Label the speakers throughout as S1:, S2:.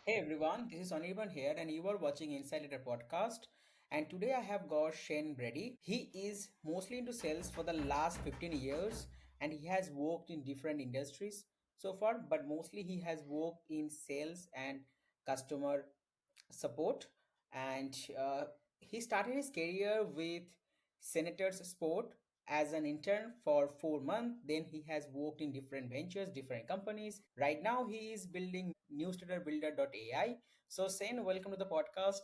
S1: Hey everyone, this is Anirban here, and you are watching Insideletter podcast. And today I have got Shane Brady. He is mostly into sales for the last 15 years, and he has worked in different industries so far, but mostly he has worked in sales and customer support. And he started his career with Senators Sport as an intern for 4 months. Then he has worked in different ventures, different companies. Right now, he is building newsletterbuilder.ai. So, Sen, welcome to the podcast.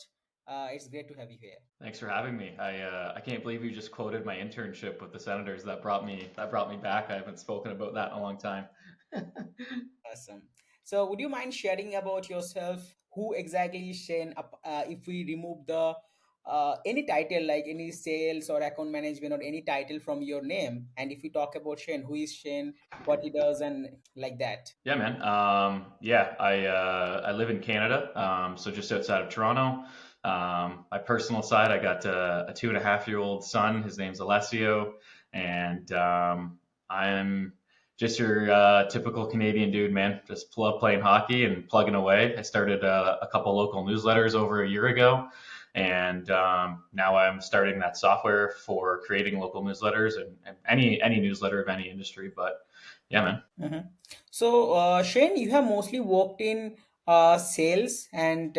S1: It's great to have you here.
S2: Thanks for having me. I can't believe you just quoted my internship with the Senators. That brought me back. I haven't spoken about that in a long time.
S1: Awesome. So, would you mind sharing about yourself? Who exactly is Shane? If we remove the any title like any sales or account management or any title from your name, and if we talk about Shane, who is Shane, what he does, and like that.
S2: Yeah, man. I live in Canada, so just outside of Toronto. My personal side, I got a 2.5-year-old son. His name's Alessio, and I'm just your typical Canadian dude, man. Just playing hockey and plugging away. I started a couple local newsletters over a year ago, and now I'm starting that software for creating local newsletters and any newsletter of any industry. But yeah, man.
S1: Mhm. So, Shane, you have mostly worked in sales and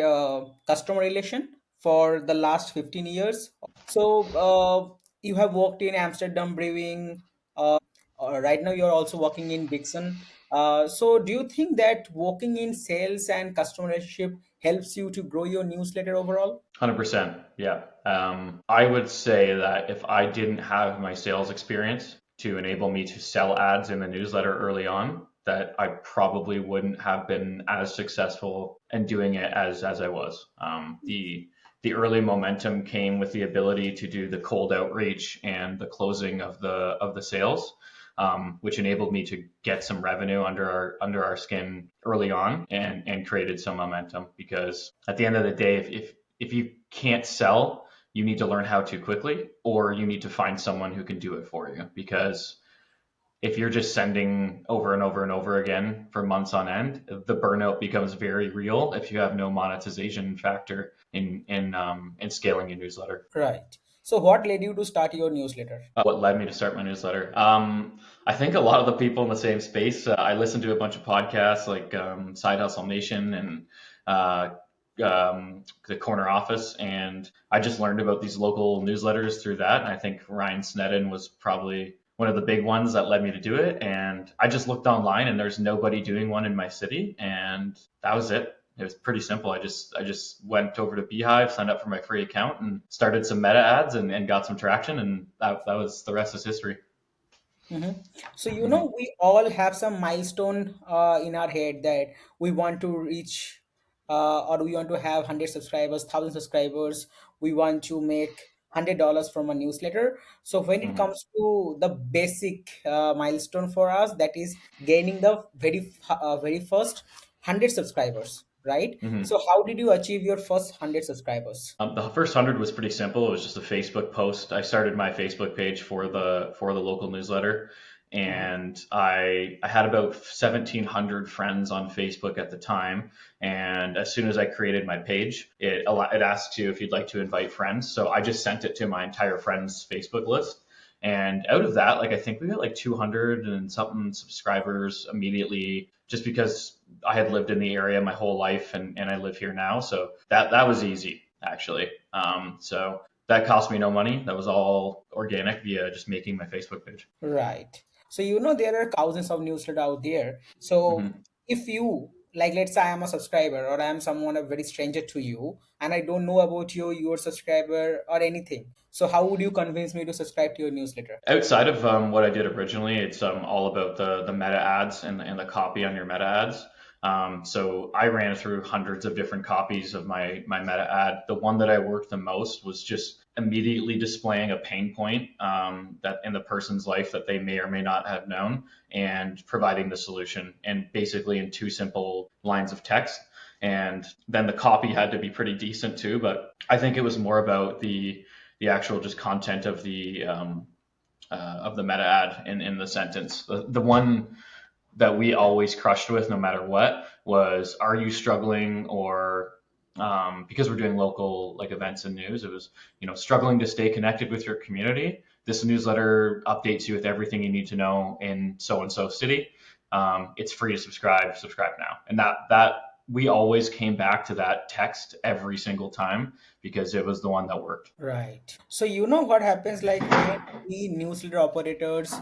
S1: customer relation for the last 15 years. So, you have worked in Amsterdam Brewing. Right now, you're also working in Dixon. So, do you think that working in sales and customer relationship helps you to grow your newsletter overall?
S2: 100%. Yeah. I would say that if I didn't have my sales experience to enable me to sell ads in the newsletter early on, that I probably wouldn't have been as successful in doing it as I was. The early momentum came with the ability to do the cold outreach and the closing of the sales, which enabled me to get some revenue under our skin early on and created some momentum. Because at the end of the day, if you can't sell, you need to learn how to quickly, or you need to find someone who can do it for you. Because if you're just sending over and over and over again for months on end, the burnout becomes very real if you have no monetization factor in scaling your newsletter.
S1: Right. So, what led you to start your newsletter?
S2: What led me to start my newsletter? I think a lot of the people in the same space. I listen to a bunch of podcasts like Side Hustle Nation and uh, the Corner Office, and I just learned about these local newsletters through that. And I think Ryan Snedden was probably one of the big ones that led me to do it. And I just looked online, and there's nobody doing one in my city, and that was it. It was pretty simple. I just went over to Beehive, signed up for my free account, and started some meta ads and got some traction, and that was the rest is history.
S1: Mhm. So,
S2: Mhm.
S1: we all have some milestone in our head that we want to reach, or we want to have 100 subscribers, 1,000 subscribers. We want to make $100 from a newsletter. So, when it
S2: Mhm.
S1: comes to the basic milestone for us, that is gaining the very first 100 subscribers, right?
S2: Mhm.
S1: So, how did you achieve your first 100 subscribers?
S2: The first 100 was pretty simple. It was just a Facebook post. I started my Facebook page for the local newsletter,
S1: Mhm.
S2: and I had about 1,700 friends on Facebook at the time. And as soon as I created my page, it asks you if you'd like to invite friends. So I just sent it to my entire friends Facebook list. And out of that, like I think we got like 200 and something subscribers immediately, just because I had lived in the area my whole life and I live here now. So that was easy actually. So that cost me no money. That was all organic via just making my Facebook page.
S1: Right. So, there are thousands of newsletters out there. So,
S2: Hmm.
S1: if you, like, let's say I am a subscriber or I am someone a very stranger to you and I don't know about you, your subscriber or anything. So, how would you convince me to subscribe to your newsletter?
S2: Outside of what I did originally, it's all about the meta ads and the copy on your meta ads. So I ran through hundreds of different copies of my meta ad. The one that I worked the most was just immediately displaying a pain point that in the person's life that they may or may not have known, and providing the solution, and basically in two simple lines of text. And then the copy had to be pretty decent too, but I think it was more about the actual just content of the meta ad in the sentence. The one that we always crushed with no matter what was, are you struggling, or because we're doing local like events and news, it was, struggling to stay connected with your community. This newsletter updates you with everything you need to know in so and so city. It's free to subscribe. Subscribe now. And that we always came back to that text every single time because it was the one that worked.
S1: Right. So you know what happens like when we newsletter operators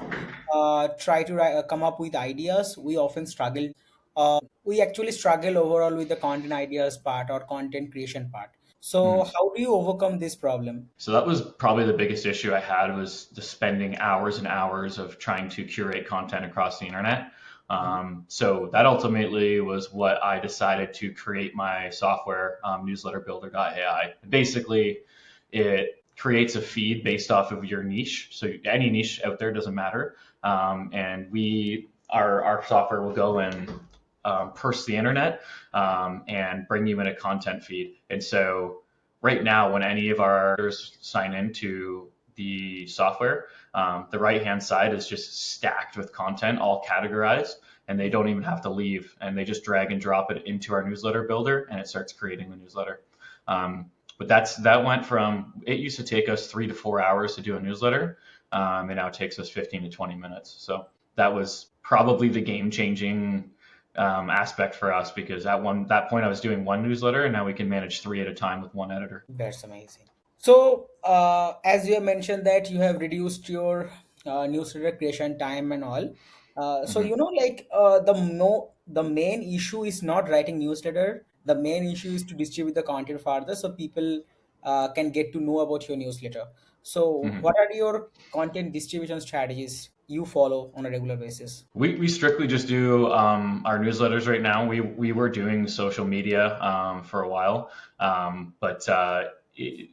S1: try to come up with ideas, we often struggle. We actually struggle overall with the content ideas part or content creation part. So
S2: Mhm.
S1: how do you overcome this problem?
S2: So that was probably the biggest issue I had, was the spending hours and hours of trying to curate content across the internet.
S1: Mhm.
S2: So that ultimately was what I decided to create my software, newsletterbuilder.ai. Basically, it creates a feed based off of your niche. So any niche out there doesn't matter. And our software will go and purse the internet, and bring you in a content feed. And so right now, when any of our users sign into the software, the right hand side is just stacked with content, all categorized, and they don't even have to leave, and they just drag and drop it into our newsletter builder, and it starts creating the newsletter. But that went from, it used to take us 3 to 4 hours to do a newsletter, and now it takes us 15 to 20 minutes. So that was probably the game changing aspect for us, because at that point I was doing one newsletter, and now we can manage three at a time with one editor.
S1: That's amazing. So, as you have mentioned that you have reduced your newsletter creation time and all. So
S2: Mhm.
S1: you know, like the main issue is not writing newsletter. The main issue is to distribute the content further, so people can get to know about your newsletter. So,
S2: Mhm.
S1: what are your content distribution strategies you follow on a regular basis?
S2: We strictly just do our newsletters right now. We were doing social media for a while, but it,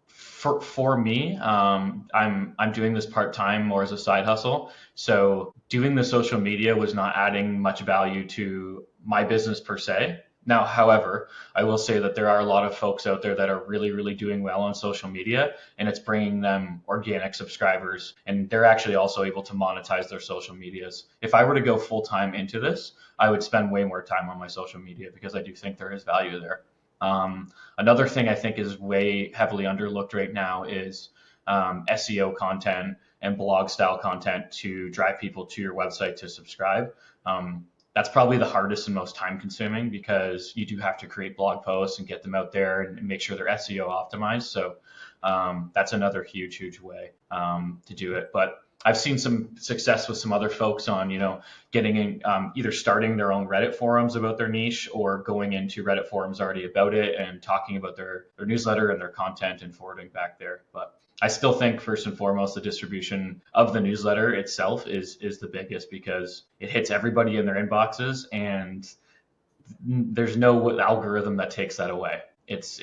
S2: for me, I'm doing this part time more as a side hustle. So doing the social media was not adding much value to my business per se. Now, however, I will say that there are a lot of folks out there that are really, really doing well on social media, and it's bringing them organic subscribers, and they're actually also able to monetize their social medias. If I were to go full time into this, I would spend way more time on my social media, because I do think there is value there. Another thing I think is way heavily underlooked right now is SEO content and blog style content to drive people to your website to subscribe. That's probably the hardest and most time consuming, because you do have to create blog posts and get them out there and make sure they're SEO optimized. So that's another huge, huge way to do it. But I've seen some success with some other folks on, getting in, either starting their own Reddit forums about their niche, or going into Reddit forums already about it and talking about their newsletter and their content and forwarding back there. But I still think first and foremost, the distribution of the newsletter itself is the biggest, because it hits everybody in their inboxes, and there's no algorithm that takes that away. It's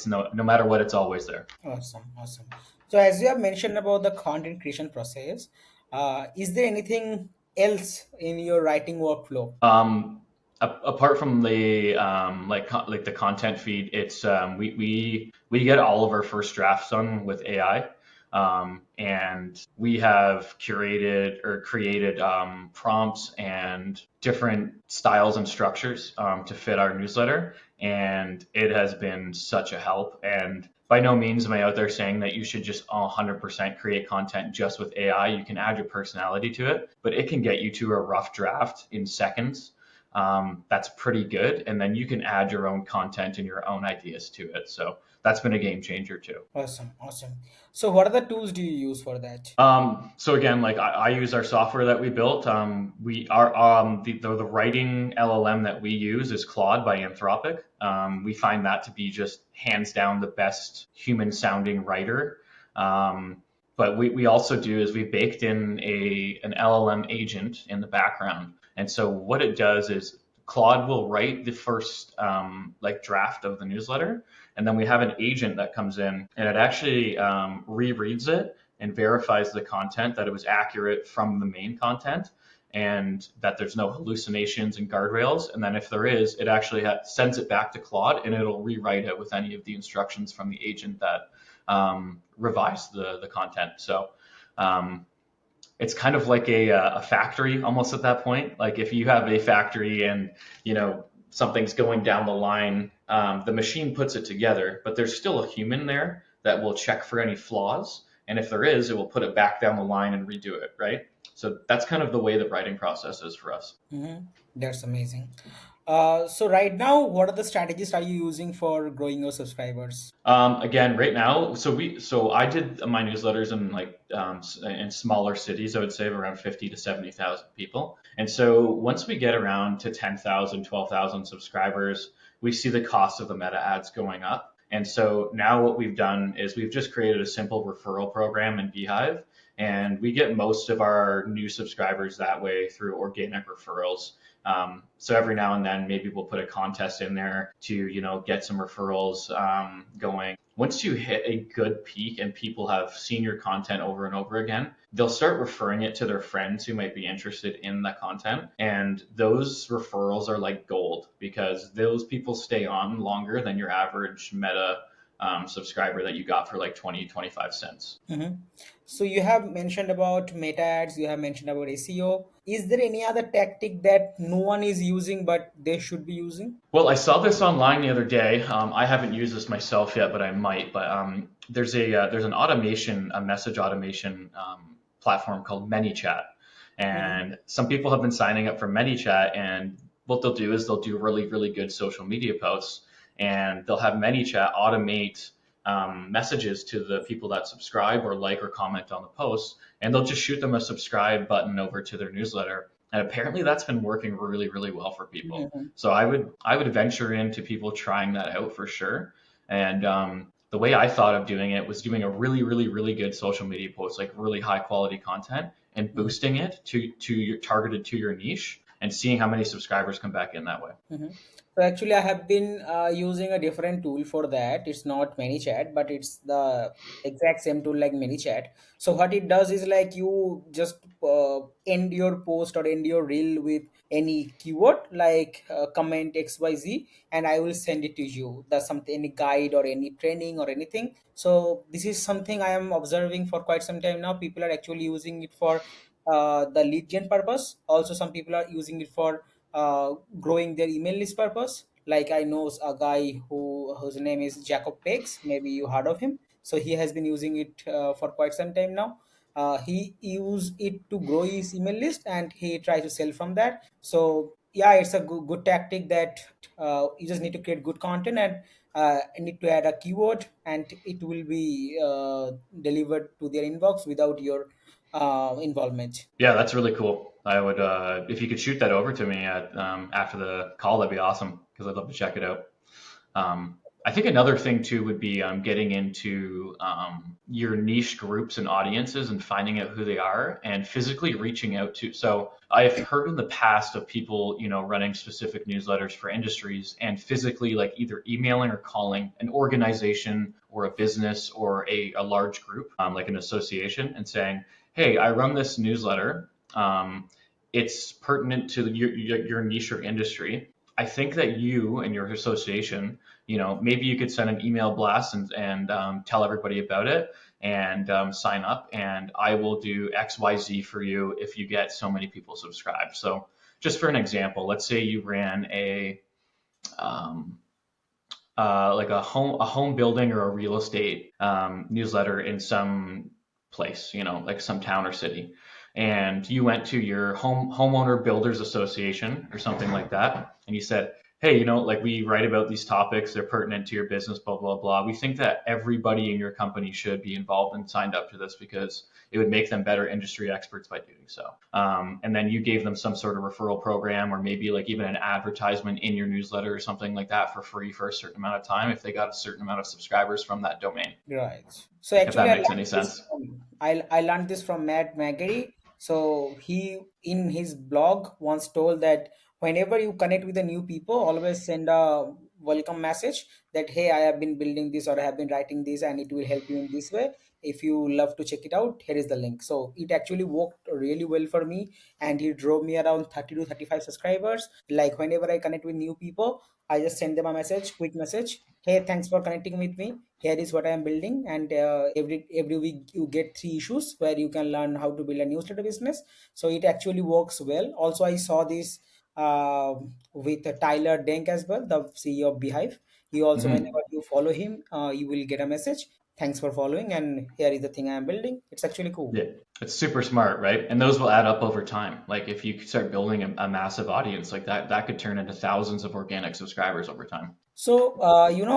S2: no matter what, it's always there.
S1: Awesome, awesome. So, as you have mentioned about the content creation process, is there anything else in your writing workflow?
S2: Um, Apart from the like the content feed, it's we get all of our first drafts done with AI, and we have curated or created prompts and different styles and structures to fit our newsletter, and it has been such a help. And by no means am I out there saying that you should just 100% create content just with AI. You can add your personality to it, but it can get you to a rough draft in seconds. That's pretty good. And then you can add your own content and your own ideas to it. So that's been a game changer too.
S1: Awesome, awesome. So, what are the tools do you use for that?
S2: So again, like I use our software that we built. We are the writing LLM that we use is Claude by Anthropic. We find that to be just hands down the best human sounding writer. But we also do is we baked in an LLM agent in the background, and so what it does is Claude will write the first like draft of the newsletter, and then we have an agent that comes in, and it actually rereads it and verifies the content, that it was accurate from the main content, and that there's no hallucinations and guardrails. And then if there is, it actually sends it back to Claude, and it'll rewrite it with any of the instructions from the agent that revised the content. So um, it's kind of like a factory almost at that point. Like if you have a factory and something's going down the line, the machine puts it together, but there's still a human there that will check for any flaws, and if there is, it will put it back down the line and redo it, right? So that's kind of the way the writing process is for us.
S1: Mm-hmm. That's amazing. So right now, what are the strategies are you using for growing your subscribers?
S2: Again, right now, so I did my newsletters in in smaller cities. I would say of around 50 to 70,000 people. And so once we get around to 10,000, 12,000 subscribers, we see the cost of the meta ads going up. And so now what we've done is we've just created a simple referral program in Beehive, and we get most of our new subscribers that way through organic referrals. So every now and then, maybe we'll put a contest in there to, get some referrals going. Once you hit a good peak and people have seen your content over and over again, they'll start referring it to their friends who might be interested in the content. And those referrals are like gold because those people stay on longer than your average meta subscriber that you got for like 20, 25 cents.
S1: Mm-hmm. So you have mentioned about meta ads, you have mentioned about SEO. Is there any other tactic that no one is using but they should be using?
S2: Well, I saw this online the other day. I haven't used this myself yet, but I might. But there's an automation, a message automation platform called ManyChat,
S1: Mm-hmm.
S2: and some people have been signing up for ManyChat. And what they'll do is they'll do really really good social media posts, and they'll have ManyChat automate messages to the people that subscribe or like or comment on the post, and they'll just shoot them a subscribe button over to their newsletter. And apparently that's been working really, really well for people.
S1: Mm-hmm.
S2: So I would venture into people trying that out for sure. And the way I thought of doing it was doing a really, really, really good social media post, like really high quality content, and boosting it to your targeted to your niche, and seeing how many subscribers come back in that way.
S1: Mm-hmm. So actually, I have been using a different tool for that. It's not ManyChat, but it's the exact same tool like ManyChat. So what it does is like you just end your post or end your reel with any keyword like comment XYZ, and I will send it to you. That's something, any guide or any training or anything. So this is something I am observing for quite some time now. People are actually using it for the lead gen purpose. Also, some people are using it for growing their email list purpose. Like I know a guy whose name is Jacob Pegs. Maybe you heard of him. So he has been using it for quite some time now. He used it to grow his email list and he tries to sell from that. So yeah, it's a good tactic that you just need to create good content and need to add a keyword and it will be delivered to their inbox without your involvement.
S2: Yeah, that's really cool. I would, if you could shoot that over to me after the call, that'd be awesome because I'd love to check it out. I think another thing too would be getting into your niche groups and audiences and finding out who they are and physically reaching out to. So I've heard in the past of people, running specific newsletters for industries and physically like either emailing or calling an organization or a business or a large group, like an association, and saying, "Hey, I run this newsletter. It's pertinent to your niche or industry. I think that you and your association, maybe you could send an email blast and tell everybody about it and sign up, and I will do XYZ for you if you get so many people subscribed." So, just for an example, let's say you ran um, like a home building or a real estate newsletter in some place, like some town or city, and you went to your homeowner builders association or something like that, and you said, "Hey, like we write about these topics, they're pertinent to your business, blah blah blah. We think that everybody in your company should be involved and signed up to this because it would make them better industry experts by doing so." And then you gave them some sort of referral program or maybe like even an advertisement in your newsletter or something like that for free for a certain amount of time if they got a certain amount of subscribers from that domain,
S1: Right. So
S2: if
S1: actually,
S2: that makes any sense.
S1: I learned this from Matt Magary. So he in his blog once told that whenever you connect with the new people, always send a welcome message that hey, I have been building this or I have been writing this and it will help you in this way. If you love to check it out, here is the link. So it actually worked really well for me and he drove me around 30 to 35 subscribers. Like whenever I connect with new people, I just send them a message, quick message. Hey, thanks for connecting with me. Here is what I am building, and every week you get three issues where you can learn how to build a newsletter business. So it actually works well. Also, I saw this with Tyler Denk as well, the CEO of Beehive. He also,
S2: Hmm.
S1: whenever you follow him, you will get a message. Thanks for following, and here is the thing I am building. It's actually cool.
S2: Yeah, it's super smart, right? And those will add up over time. Like if you start building a massive audience like that, that could turn into thousands of organic subscribers over time.
S1: So,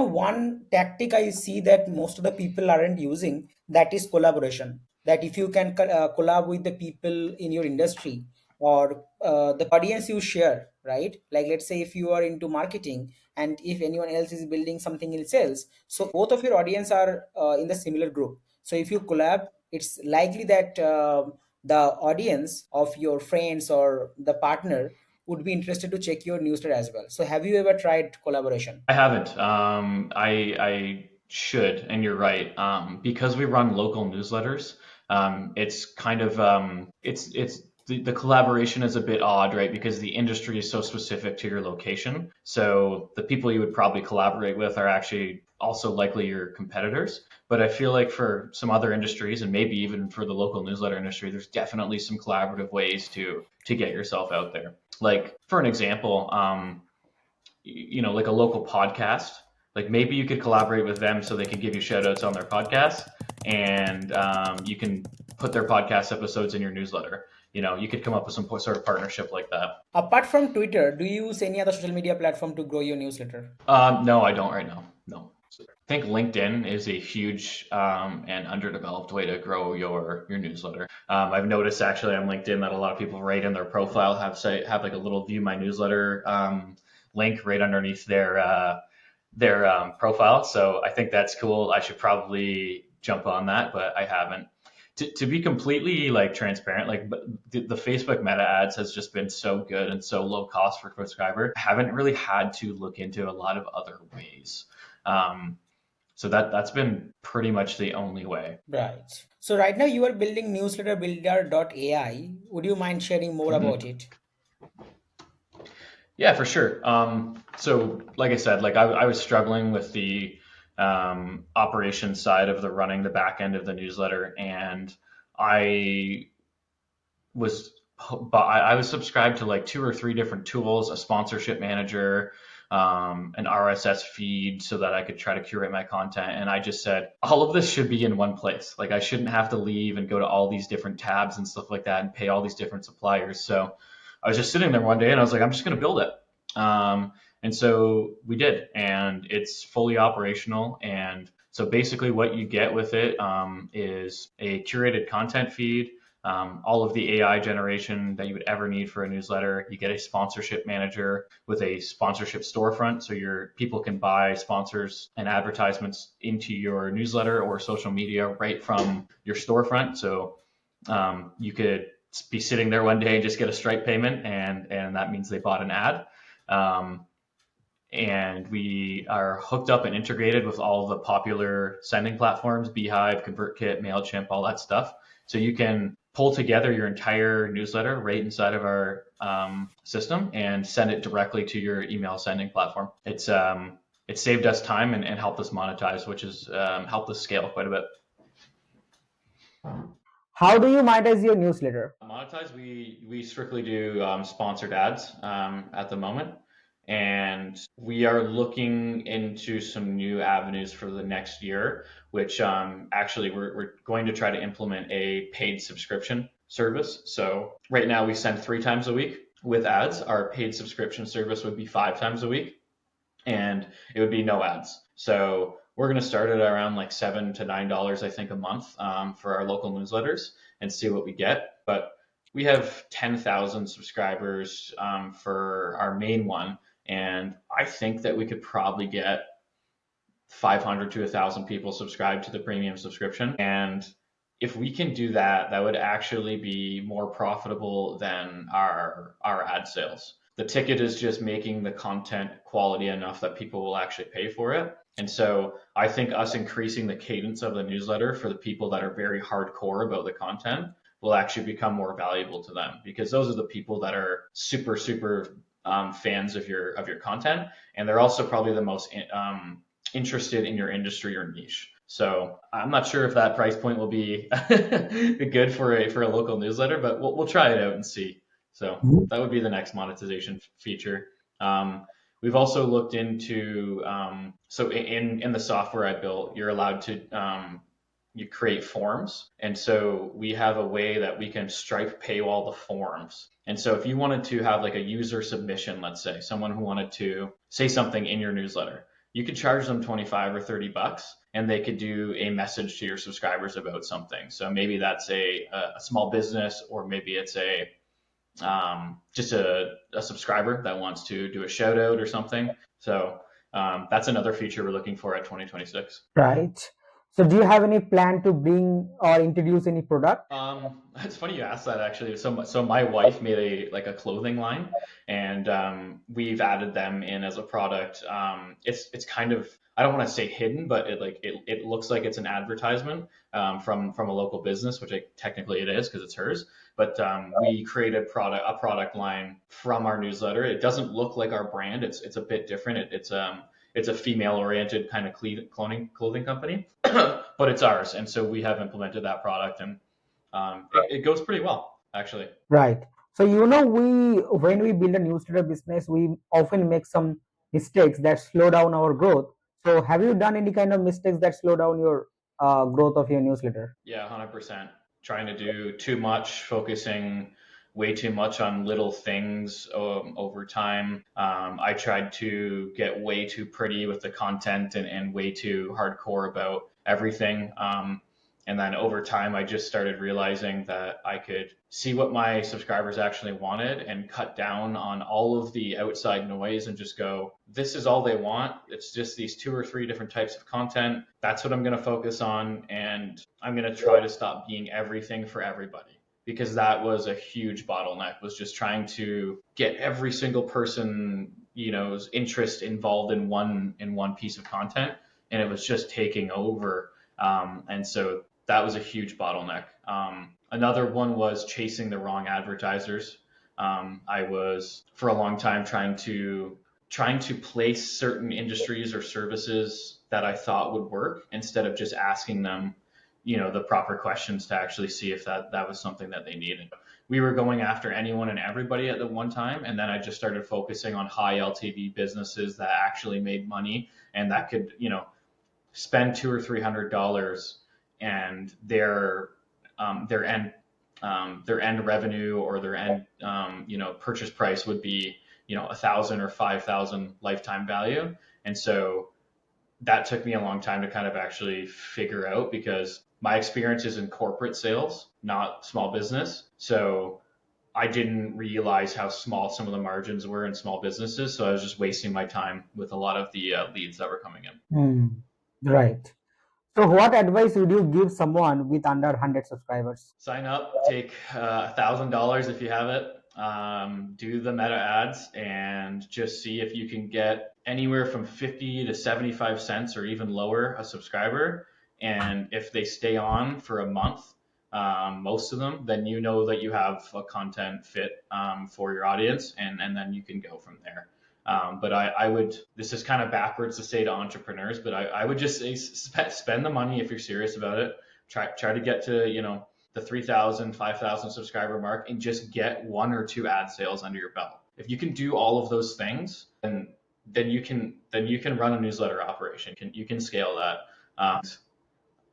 S1: one tactic I see that most of the people aren't using, that is collaboration. That if you can collab with the people in your industry or the audience you share, right? Like, let's say if you are into marketing and if anyone else is building something in sales, so both of your audience are in the similar group. So, if you collab, it's likely that the audience of your friends or the partner would be interested to check your newsletter as well. So, have you ever tried collaboration?
S2: I haven't. I should, and you're right. Because we run local newsletters, it's kind of it's the collaboration is a bit odd, right? Because the industry is so specific to your location. So the people you would probably collaborate with are actually also likely your competitors. But I feel like for some other industries, and maybe even for the local newsletter industry, there's definitely some collaborative ways to get yourself out there. Like for an example, like a local podcast, like maybe you could collaborate with them so they could give you shout outs on their podcast, and you can put their podcast episodes in your newsletter. You could come up with some sort of partnership like that.
S1: Apart from Twitter, do you use any other social media platform to grow your newsletter?
S2: No, I don't right now. No. I think LinkedIn is a huge and underdeveloped way to grow your newsletter. I've noticed actually on LinkedIn that a lot of people right in their profile have like a little view my newsletter link right underneath their profile. So I think that's cool. I should probably jump on that, but I haven't. To be completely like transparent, like the Facebook meta ads has just been so good and so low cost for subscriber. I haven't really had to look into a lot of other ways. Um, so that's been pretty much the only way.
S1: Right. So right now you are building newsletterbuilder.ai. Would you mind sharing more about
S2: Mhm.
S1: it?
S2: Yeah, for sure. So like I said, like I was struggling with the operations side of the running the back end of the newsletter, and I was I was subscribed to like two or three different tools, a sponsorship manager, an RSS feed so that I could try to curate my content. And I just said, all of this should be in one place. Like I shouldn't have to leave and go to all these different tabs and stuff like that and pay all these different suppliers. So I was just sitting there one day and I was like, I'm just going to build it. And so we did, and it's fully operational. And so basically, what you get with it is a curated content feed, all of the AI generation that you would ever need for a newsletter. You get a sponsorship manager with a sponsorship storefront, so your people can buy sponsors and advertisements into your newsletter or social media right from your storefront. So you could be sitting there one day and just get a Stripe payment, and that means they bought an ad. Um, and we are hooked up and integrated with all the popular sending platforms, Beehive, ConvertKit, Mailchimp, all that stuff. So you can pull together your entire newsletter right inside of our system and send it directly to your email sending platform. It's saved us time and helped us monetize, which has helped us scale quite a bit.
S1: How do you monetize your newsletter?
S2: Monetize, we strictly do sponsored ads at the moment, and we are looking into some new avenues for the next year, which actually we're going to try to implement a paid subscription service. So right now we send 3 times a week with ads. Our paid subscription service would be 5 times a week, and it would be no ads. So we're going to start at around like $7 to $9, I think, a month for our local newsletters and see what we get. But we have 10,000 subscribers for our main one, and I think that we could probably get 500 to 1,000 people subscribed to the premium subscription. And if we can do that, that would actually be more profitable than our ad sales. The ticket is just making the content quality enough that people will actually pay for it. And so I think us increasing the cadence of the newsletter for the people that are very hardcore about the content will actually become more valuable to them, because those are the people that are super, super fans of your content, and they're also probably the most interested in your industry or niche. So I'm not sure if that price point will be good for a local newsletter, but we'll try it out and see. So that would be the next monetization feature. We've also looked into so in the software I built, you're allowed to you create forms, and so we have a way that we can Stripe paywall the forms. And so if you wanted to have like a user submission, let's say someone who wanted to say something in your newsletter, you could charge them 25 or 30 bucks and they could do a message to your subscribers about something. So maybe that's a small business, or maybe it's a just a subscriber that wants to do a shout out or something. So that's another feature we're looking for at 2026.
S1: Right. So do you have any plan to bring or introduce any product?
S2: It's funny you asked that actually. So my wife made a clothing line, and we've added them in as a product. It's kind of, I don't want to say hidden, but it looks like it's an advertisement from a local business, which technically it is because it's hers. But we created a product line from our newsletter. It doesn't look like our brand. It's a bit different. It's a female-oriented kind of clothing company, but it's ours, and so we have implemented that product, and it goes pretty well, actually.
S1: Right. So we when we build a newsletter business, we often make some mistakes that slow down our growth. So have you done any kind of mistakes that slow down your growth of your newsletter?
S2: Yeah, 100%. Trying to do too much, focusing way too much on little things over time. I tried to get way too pretty with the content and way too hardcore about everything. And then over time, I just started realizing that I could see what my subscribers actually wanted and cut down on all of the outside noise and just go, this is all they want. It's just these two or three different types of content. That's what I'm going to focus on. And I'm going to try to stop being everything for everybody, because that was a huge bottleneck, was just trying to get every single person, interest involved in one piece of content. And it was just taking over. And so that was a huge bottleneck. Another one was chasing the wrong advertisers. I was for a long time trying to place certain industries or services that I thought would work, instead of just asking them, the proper questions to actually see if that was something that they needed. We were going after anyone and everybody at the one time, and then I just started focusing on high LTV businesses that actually made money and that could, spend $200 or $300, and their end revenue or their end purchase price would be 1,000 or 5,000 lifetime value. And so that took me a long time to kind of actually figure out, because my experience is in corporate sales, not small business. So I didn't realize how small some of the margins were in small businesses. So I was just wasting my time with a lot of the leads that were coming in.
S1: Right. So what advice would you give someone with under 100 subscribers?
S2: Sign up, take $1,000 if you have it, do the meta ads, and just see if you can get anywhere from 50 to 75 cents or even lower a subscriber. And if they stay on for a month, most of them, then you know that you have a content fit for your audience, and then you can go from there. But I would, this is kind of backwards to say to entrepreneurs, but I would just say spend the money if you're serious about it. Try to get to, the 3,000, 5,000 subscriber mark, and just get one or two ad sales under your belt. If you can do all of those things, then you can run a newsletter operation. You can scale that.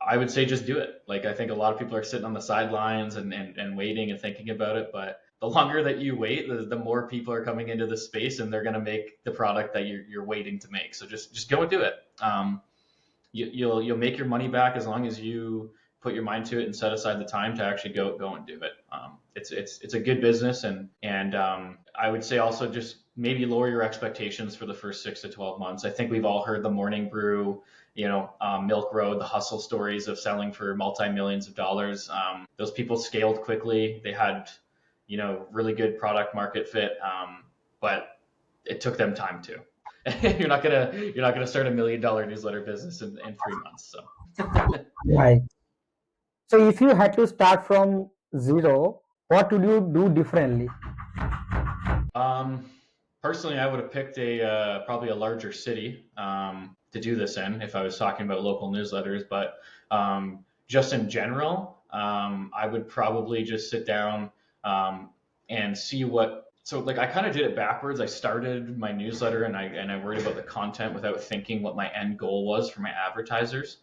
S2: I would say just do it. Like, I think a lot of people are sitting on the sidelines and waiting and thinking about it, but the longer that you wait, the more people are coming into the space, and they're going to make the product that you're waiting to make. So just go and do it. You'll make your money back as long as you put your mind to it and set aside the time to actually go and do it. It's a good business, and I would say also just maybe lower your expectations for the first 6 to 12 months. I think we've all heard the morning brew, Milk Road, the hustle stories of selling for multi-millions of dollars. Those people scaled quickly. They had, really good product market fit, but it took them time too. You're not gonna start $1 million newsletter business in 3 months. So
S1: Right. So if you had to start from zero, what would you do differently?
S2: um, Personally, I would have picked a probably a larger city to do this in if I was talking about local newsletters. But just in general, I would probably just sit down and see what. So like I kind of did it backwards. I started my newsletter and I worried about the content without thinking what my end goal was for my advertisers.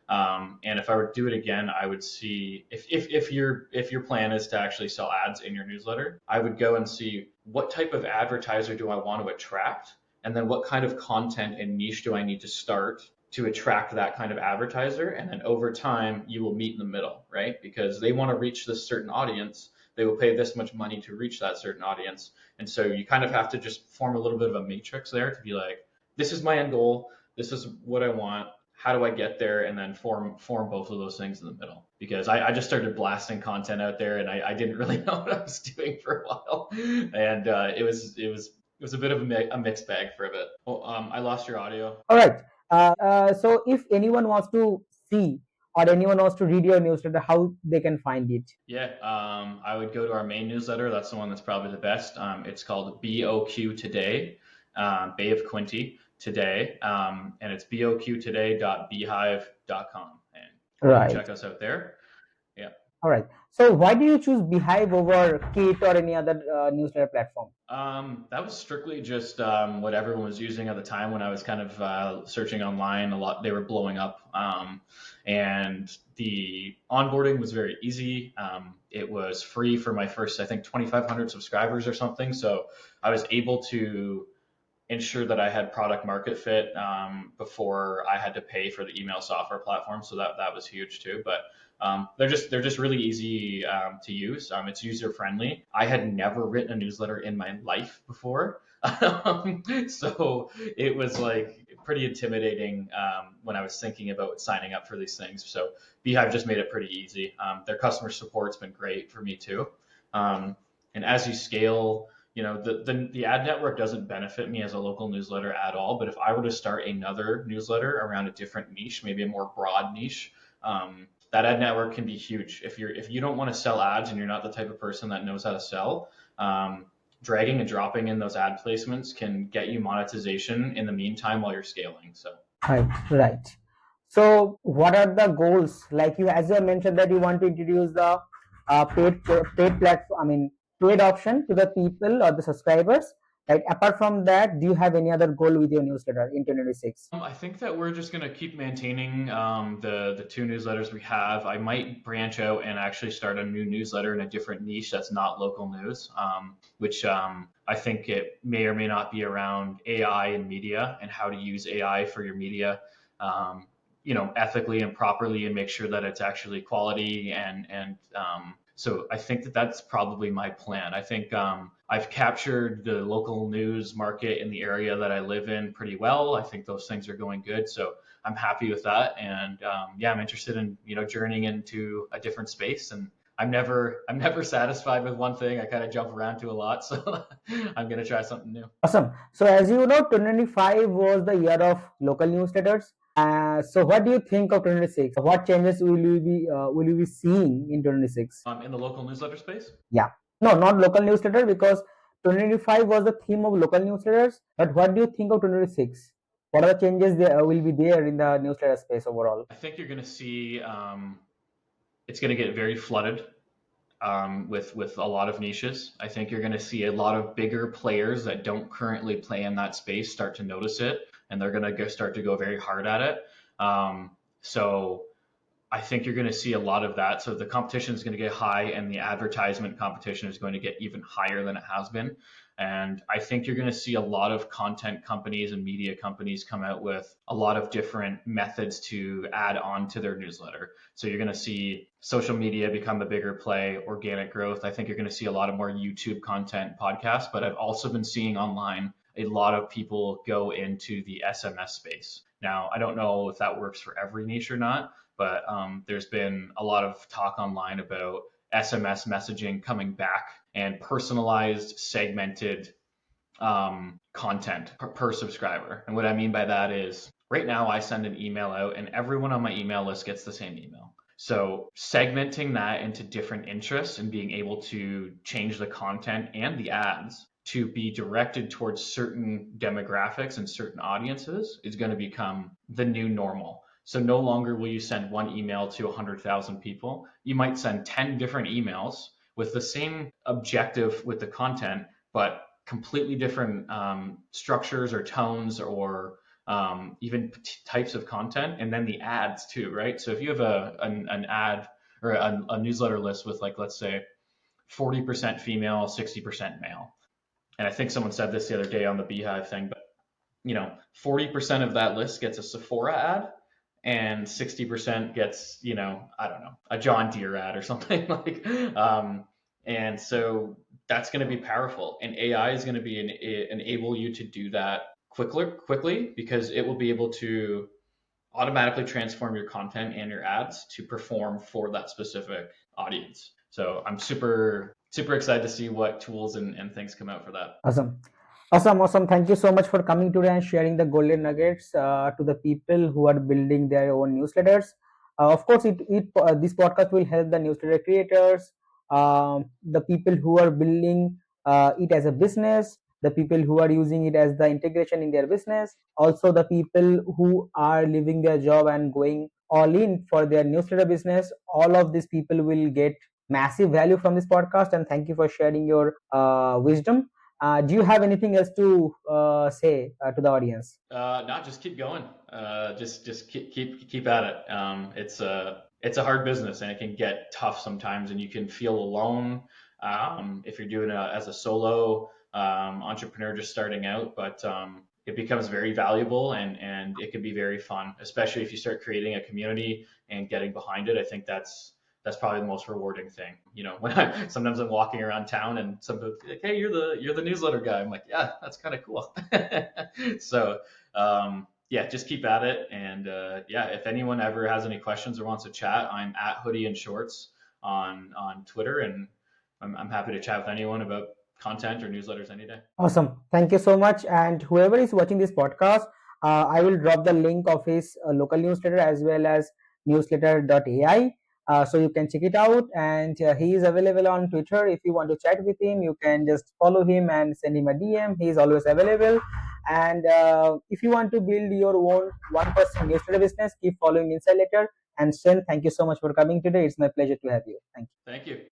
S2: And if I were to do it again, I would see if your plan is to actually sell ads in your newsletter, I would go and see what type of advertiser do I want to attract, and then what kind of content and niche do I need to start to attract that kind of advertiser, and then over time you will meet in the middle, right? Because they want to reach this certain audience, they will pay this much money to reach that certain audience, and so you kind of have to just form a little bit of a matrix there to be like, this is my end goal, this is what I want, how do I get there, and then form both of those things in the middle. Because I just started blasting content out there, and I didn't really know what I was doing for a while, and it was a bit of a mixed bag for a bit. Oh, I lost your audio.
S1: All right. So if anyone wants to see or anyone wants to read your newsletter, how they can find it?
S2: Yeah, I would go to our main newsletter. That's the one that's probably the best. It's called BOQ Today, Bay of Quinte Today, and it's boqtoday.beehive.com, and you can
S1: Right.
S2: check us out there. Yeah.
S1: All right. So why do you choose Beehive over Kate or any other newsletter platform?
S2: That was strictly just what everyone was using at the time when I was kind of searching online. A lot they were blowing up, and the onboarding was very easy. It was free for my first, I think, 2,500 subscribers or something. So I was able to ensure that I had product market fit before I had to pay for the email software platform. So that was huge too. But they're just really easy to use. It's user friendly. I had never written a newsletter in my life before, so it was like pretty intimidating when I was thinking about signing up for these things. So Beehive just made it pretty easy. Their customer support's been great for me too. And as you scale, the ad network doesn't benefit me as a local newsletter at all. But if I were to start another newsletter around a different niche, maybe a more broad niche, that ad network can be huge. If you don't want to sell ads and you're not the type of person that knows how to sell, dragging and dropping in those ad placements can get you monetization in the meantime while you're scaling. So
S1: Right, right. So, what are the goals? Like you, as you mentioned that you want to introduce the paid platform. I mean, paid option to the people or the subscribers. Right. Apart from that, do you have any other goal with your newsletter in 2026?
S2: I think that we're just going to keep maintaining the two newsletters we have. I might branch out and actually start a new newsletter in a different niche that's not local news, which I think it may or may not be around AI and media and how to use AI for your media, ethically and properly, and make sure that it's actually quality and so I think that that's probably my plan. I think I've captured the local news market in the area that I live in pretty well. I think those things are going good, so I'm happy with that. And yeah, I'm interested in journeying into a different space. And I'm never satisfied with one thing. I kind of jump around to a lot, so I'm gonna try something new.
S1: Awesome. So, as you know, 2025 was the year of local newsletters. So, what do you think of 2026? What changes will you be seeing in 2026?
S2: In the local newsletter space.
S1: Yeah. No, not local newsletter because 2025 was the theme of local newsletters. But what do you think of 2026? What are the changes there will be there in the newsletter space overall?
S2: I think you're going to see it's going to get very flooded with a lot of niches. I think you're going to see a lot of bigger players that don't currently play in that space start to notice it, and they're going to start to go very hard at it. So I think you're going to see a lot of that. So the competition is going to get high, and the advertisement competition is going to get even higher than it has been. And I think you're going to see a lot of content companies and media companies come out with a lot of different methods to add on to their newsletter. So you're going to see social media become a bigger play, organic growth. I think you're going to see a lot of more YouTube content, podcasts, but I've also been seeing online a lot of people go into the SMS space. Now, I don't know if that works for every niche or not, but there's been a lot of talk online about SMS messaging coming back and personalized, segmented content per subscriber. And what I mean by that is right now I send an email out and everyone on my email list gets the same email. So segmenting that into different interests and being able to change the content and the ads to be directed towards certain demographics and certain audiences is going to become the new normal. So no longer will you send one email to 100,000 people. You might send 10 different emails with the same objective with the content, but completely different structures or tones or even types of content, and then the ads too, right? So if you have an ad or a newsletter list with, like, let's say 40% female, 60% male, and I think someone said this the other day on the Beehive thing, but 40% of that list gets a Sephora ad, and 60% gets, I don't know, a John Deere ad or something like. And so that's going to be powerful, and AI is going to be enable you to do that quickly because it will be able to automatically transform your content and your ads to perform for that specific audience. So I'm super excited to see what tools and things come out for that.
S1: Awesome. Awesome. Thank you so much for coming today and sharing the golden nuggets to the people who are building their own newsletters. Of course, this podcast will help the newsletter creators, the people who are building it as a business, the people who are using it as the integration in their business, also the people who are leaving their job and going all in for their newsletter business. All of these people will get massive value from this podcast, and thank you for sharing your wisdom. Do you have anything else to say to the audience?
S2: Not just keep going. Just keep at it. It's a hard business, and it can get tough sometimes, and you can feel alone if you're doing as a solo entrepreneur just starting out. But it becomes very valuable, and it can be very fun, especially if you start creating a community and getting behind it. I think that's probably the most rewarding thing. When sometimes I'm walking around town and some people like, "Hey, you're the newsletter guy." I'm like, "Yeah, that's kind of cool." So yeah, just keep at it. And yeah, if anyone ever has any questions or wants to chat, I'm at Hoodie and Shorts on Twitter, and I'm happy to chat with anyone about content or newsletters any day.
S1: Awesome. Thank you so much. And whoever is watching this podcast, I will drop the link of his local newsletter as well as newsletter.ai. So you can check it out. And he is available on Twitter. If you want to chat with him, you can just follow him and send him a DM. He is always available. And if you want to build your own 1% newsletter business, keep following Insideletter. And Shen, thank you so much for coming today. It's my pleasure to have you. Thank you.
S2: Thank you.